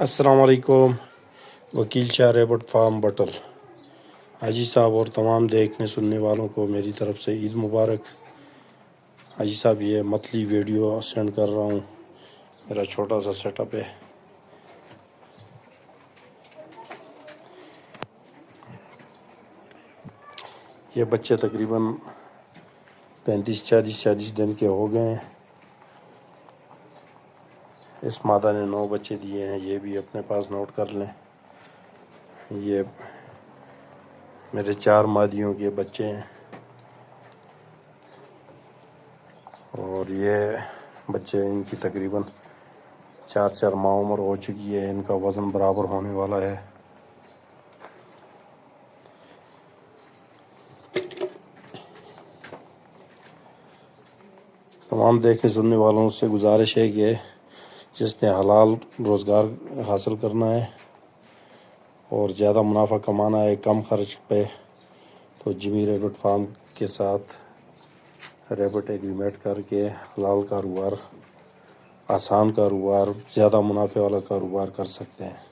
अस्सलाम वालेकुम। वकील शाह रेबर्ट फार्म बटल। हाजी साहब और तमाम देखने सुनने वालों को मेरी तरफ से ईद मुबारक। हाजी साहब ये मतली वीडियो सेंड कर रहा हूँ। मेरा छोटा सा सेटअप है। ये बच्चे तकरीबन 35-40 दिन के हो गए हैं। इस मादा ने 9 बच्चे दिए हैं। ये भी अपने पास नोट कर लें। ये मेरे 4 मादियों के बच्चे हैं और ये बच्चे इनकी तकरीबन 4 माह उम्र हो चुकी है। इनका वज़न बराबर होने वाला है। तमाम देखने सुनने वालों से गुजारिश है कि जिसने हलाल रोज़गार हासिल करना है और ज़्यादा मुनाफा कमाना है कम खर्च पे, तो जिमी रैबिट फार्म के साथ रैबिट एग्रीमेंट करके हलाल कारोबार, आसान कारोबार, ज़्यादा मुनाफे वाला कारोबार कर सकते हैं।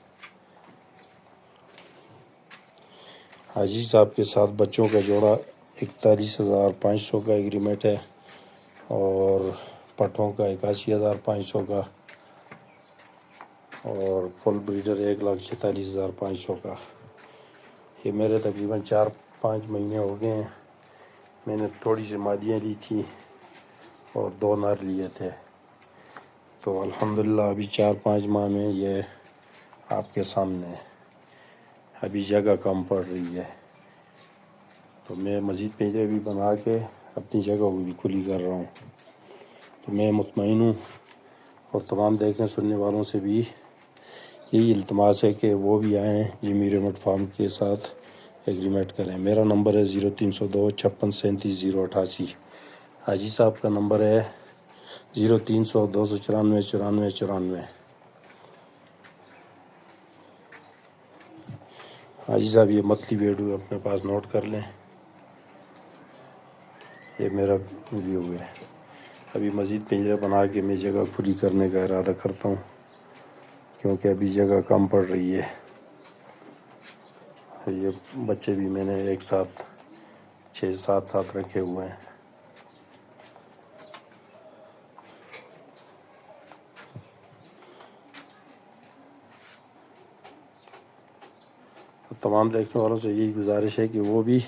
हाजी साहब के साथ बच्चों का जोड़ा 41,500 का एग्रीमेंट है और पठों का 81,500 का और फुल ब्रीडर 1,46,500 का। ये मेरे तकरीबन 4-5 महीने हो गए हैं। मैंने थोड़ी सी मादियाँ ली थी और 2 नर लिए थे, तो अल्हम्दुलिल्लाह अभी 4-5 माह में ये आपके सामने है। अभी जगह कम पड़ रही है, तो मैं मज़ीद पिंजरे भी बना के अपनी जगह को भी खुली कर रहा हूँ। तो मैं मुतमईन हूँ और तमाम देखने सुनने वालों से भी यही इल्तमास है कि वो भी आएँ, जिमी रैबिट फार्म के साथ एग्रीमेंट करें। मेरा नंबर है 0302 56 37 088। हाजी साहब का नंबर है 0300 294 94 94। हाजी साहब ये मतली वीडियो अपने पास नोट कर लें। ये मेरा वीडियो है। अभी मज़ीद पिंजरे बना के मैं जगह खुली करने का इरादा करता हूँ, क्योंकि अभी जगह कम पड़ रही है। ये बच्चे भी मैंने एक साथ 6-7 साथ रखे हुए हैं। तो तमाम देखने वालों से यही गुजारिश है कि वो भी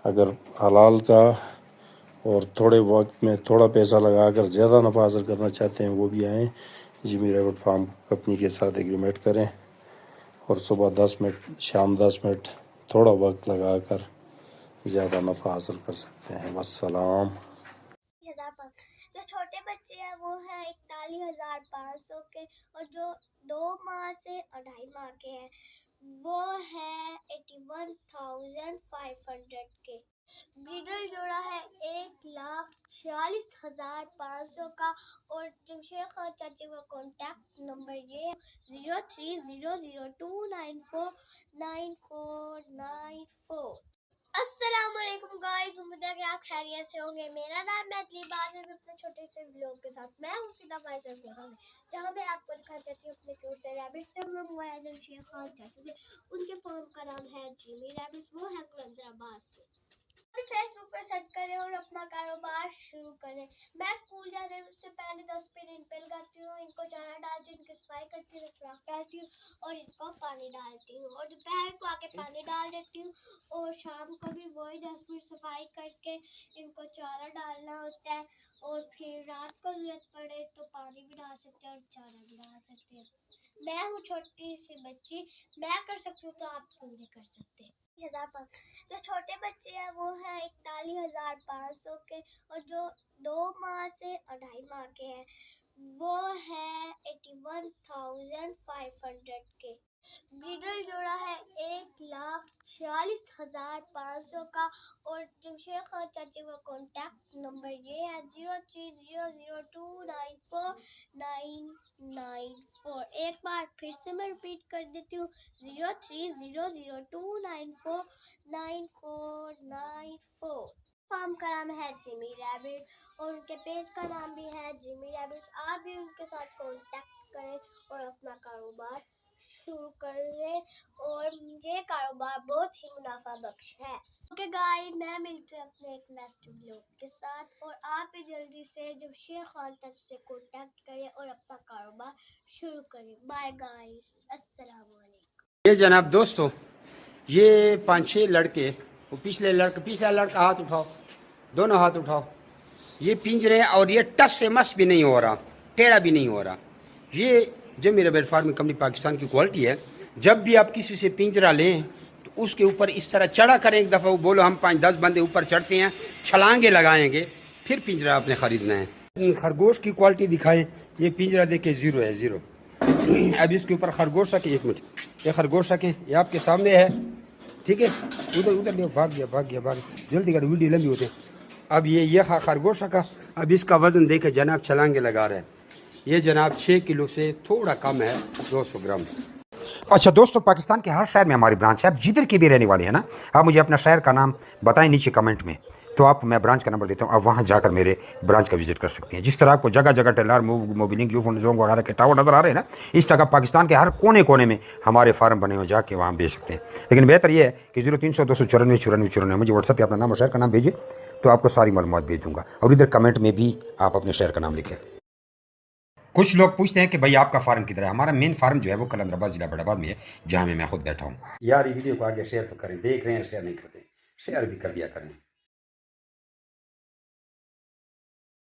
अगर हलाल का और थोड़े वक्त में थोड़ा पैसा लगाकर ज़्यादा नफ़ा हासिल करना चाहते हैं, वो भी आएँ, जिमी रैबिट फार्म कंपनी के साथ एग्रीमेंट करें और सुबह 10 मिनट, शाम 10 मिनट थोड़ा वक्त लगाकर ज़्यादा नफ़ा हासिल कर सकते हैं। वस्सलाम। जो छोटे बच्चे हैं वो है 41,500 के, और जो 2 माह से 2.5 माह के हैं वो है 81,500 के। ब्रीडर जोड़ा है 1,46,500 का। और जमशेद खान चाची का कॉन्टैक्ट नंबर ये है 0300294994। अस्सलामुअलैकुम गाइस, उम्मीद है कि आप खैरियत से होंगे। मेरा नाम मैथिली बात है अपने छोटे से व्लॉग के साथ। मैं हूँ सीधा भाई साहब के साथ, जहाँ मैं आपको दिखाना चाहती हूँ अपने क्यूट से रैबिट से। मैं हुआ है जमशेद खान चाची से। उनके फार्म का नाम है जिमी रैबिट, वो है कलंदराबाद से। फेसबुक पे सर्च करें और अपना कारोबार शुरू करें। मैं स्कूल जाने से पहले 10 मिनट इन पे लगाती हूँ, इनको चारा डालती हूँ, इनकी सफाई करती हूँ, खुराक डालती हूँ और इनको पानी डालती हूँ, और दोपहर को आके पानी डाल देती हूँ, और शाम को भी वही 10 मिनट सफाई करके इनको चारा डालना होता है। और फिर रात को जरूरत पड़े तो पानी भी डाल सकते हैं और चारा भी डाल सकते हैं। मैं हूँ छोटी सी बच्ची, मैं कर सकती हूँ तो आप क्यों नहीं कर सकते। जो छोटे बच्चे हैं वो है 41,500 के, और जो 2 माह से 2.5 माह के हैं वो है 81,500 के। ब्रीडर जोड़ा है 1,46,500 का। और जमशेद खान चाची का कॉन्टैक्ट नंबर ये है 0300294994। एक बार फिर से मैं रिपीट कर देती हूँ 0300294994। फार्म का नाम है जिमी रैबिट और उनके पेज का नाम भी है जिमी रैबिट। आप भी उनके साथ कांटेक्ट करें और अपना कारोबार शुरू करें और ये कारोबार बहुत ही मुनाफा बख्श है। ओके गाइस, मैं मिलती हूँ अपने एक नेक्स्ट व्लॉग के साथ और आप भी जल्दी से जमशेद खान तक से कांटेक्ट करें और अपना कारोबार शुरू करें। बाय गाइस, अस्सलाम वालेकुम। ये जनाब दोस्तों, ये 5-6 लड़के, वो पिछला लड़का हाथ उठाओ, दोनों हाथ उठाओ। ये पिंजरे और ये टस से मस भी नहीं हो रहा, टेढ़ा भी नहीं हो रहा। ये जो मेरे बेड फार्मिंग कंपनी पाकिस्तान की क्वालिटी है। जब भी आप किसी से पिंजरा लें तो उसके ऊपर इस तरह चढ़ा करें एक दफ़ा, वो बोलो हम 5-10 बंदे ऊपर चढ़ते हैं, छलांगे लगाएंगे, फिर पिंजरा आपने ख़रीदना है। खरगोश की क्वालिटी दिखाएं। ये पिंजरा देखिए, ज़ीरो है, ज़ीरो। अब इसके ऊपर खरगोश रखें, एक मिनट, ये खरगोश रखें, ये आपके सामने है, ठीक है। उधर उधर देखो, भाग गया, जल्दी कर, वीडियो लंबी होते। अब ये खरगोश रखा। अब इसका वजन देखे जनाब, छलांगे लगा रहे हैं। ये जनाब 6 किलो से थोड़ा कम है, 200 ग्राम। अच्छा दोस्तों, पाकिस्तान के हर शहर में हमारी ब्रांच है। आप जिधर की भी रहने वाले हैं ना, आप मुझे अपना शहर का नाम बताएं नीचे कमेंट में, तो आप मैं ब्रांच का नंबर देता हूँ, आप वहाँ जाकर मेरे ब्रांच का विजिट कर सकते हैं। जिस तरह आपको जगह जगह टेलर मोबिलिंग जोंग वगैरह के टावर नजर आ रहे हैं ना, इस तरह पाकिस्तान के हर कोने कोने में हमारे फार्म बने हुए, जाके वहाँ बेच सकते हैं। लेकिन बेहतर ये है कि 0300 294 94 मुझे व्हाट्सएप पर अपना नाम और शहर का नाम भेजिए, तो आपको सारी मालूमात भेज दूँगा। और इधर कमेंट में भी आप अपने शहर का नाम लिखें। कुछ लोग पूछते हैं कि भाई आपका फार्म किधर है। हमारा मेन फार्म जो है वो कलंदराबाद जिला बड़ाबाद में है, जहाँ मैं खुद बैठा हूँ। यार ये वीडियो को आगे शेयर तो करें, देख रहे हैं शेयर नहीं करते, शेयर भी कर दिया करें।